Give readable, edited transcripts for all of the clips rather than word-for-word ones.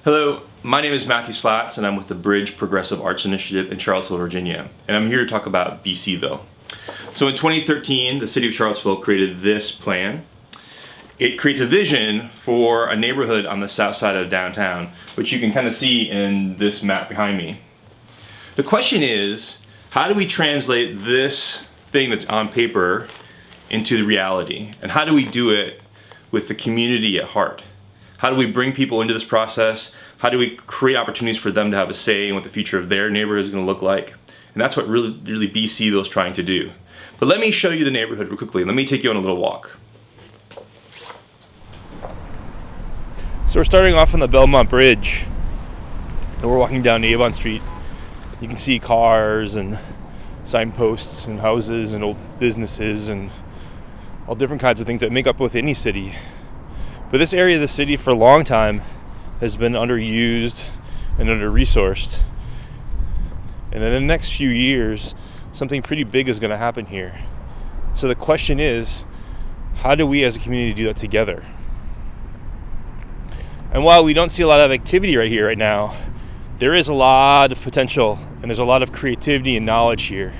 Hello, my name is Matthew Slatz and I'm with the Bridge Progressive Arts Initiative in Charlottesville, Virginia. And I'm here to talk about beCville. So in 2013, the city of Charlottesville created this plan. It creates a vision for a neighborhood on the south side of downtown, which you can kind of see in this map behind me. The question is, how do we translate this thing that's on paper into the reality? And how do we do it with the community at heart? How do we bring people into this process? How do we create opportunities for them to have a say in what the future of their neighborhood is going to look like? And that's what really beCville is trying to do. But let me show you the neighborhood real quickly. Let me take you on a little walk. So we're starting off on the Belmont Bridge, and we're walking down Avon Street. You can see cars and signposts and houses and old businesses and all different kinds of things that make up with any city. But this area of the city for a long time has been underused and under-resourced. And in the next few years, something pretty big is going to happen here. So the question is, how do we as a community do that together? And while we don't see a lot of activity right here, right now, there is a lot of potential and there's a lot of creativity and knowledge here.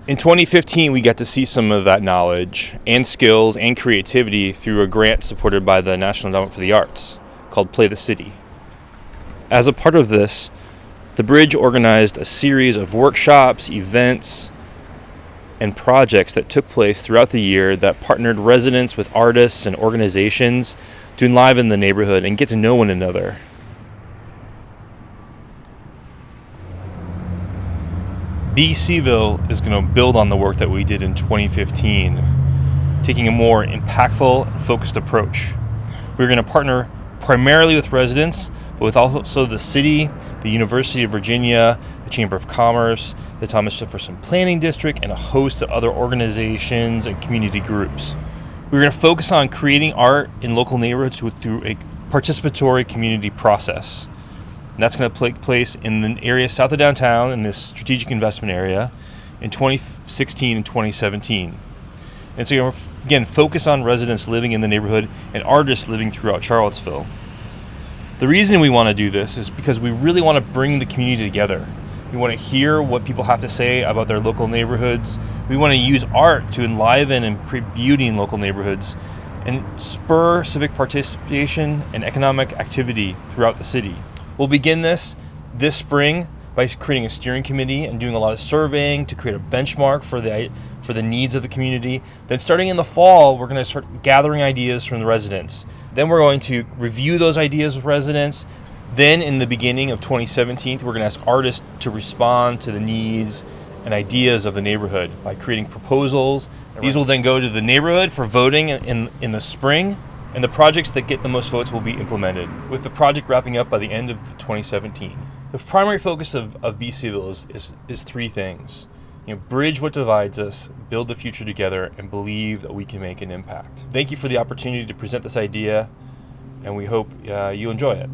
In 2015, we got to see some of that knowledge and skills and creativity through a grant supported by the National Endowment for the Arts called Play the City. As a part of this, the Bridge organized a series of workshops, events, and projects that took place throughout the year that partnered residents with artists and organizations to enliven the neighborhood and get to know one another. beCville is going to build on the work that we did in 2015, taking a more impactful and focused approach. We're going to partner primarily with residents, but with also the city, the University of Virginia, the Chamber of Commerce, the Thomas Jefferson Planning District, and a host of other organizations and community groups. We're going to focus on creating art in local neighborhoods through a participatory community process. And that's going to take place in the area south of downtown in this strategic investment area in 2016 and 2017. And so, again, focus on residents living in the neighborhood and artists living throughout Charlottesville. The reason we want to do this is because we really want to bring the community together. We want to hear what people have to say about their local neighborhoods. We want to use art to enliven and create beauty in local neighborhoods and spur civic participation and economic activity throughout the city. We'll begin this spring by creating a steering committee and doing a lot of surveying to create a benchmark for the needs of the community. Then starting in the fall, we're going to start gathering ideas from the residents. Then we're going to review those ideas with residents. Then in the beginning of 2017, we're going to ask artists to respond to the needs and ideas of the neighborhood by creating proposals. These will then go to the neighborhood for voting in the spring. And the projects that get the most votes will be implemented, with the project wrapping up by the end of 2017. The primary focus of beCville is three things. Bridge what divides us, build the future together, and believe that we can make an impact. Thank you for the opportunity to present this idea, and we hope you enjoy it.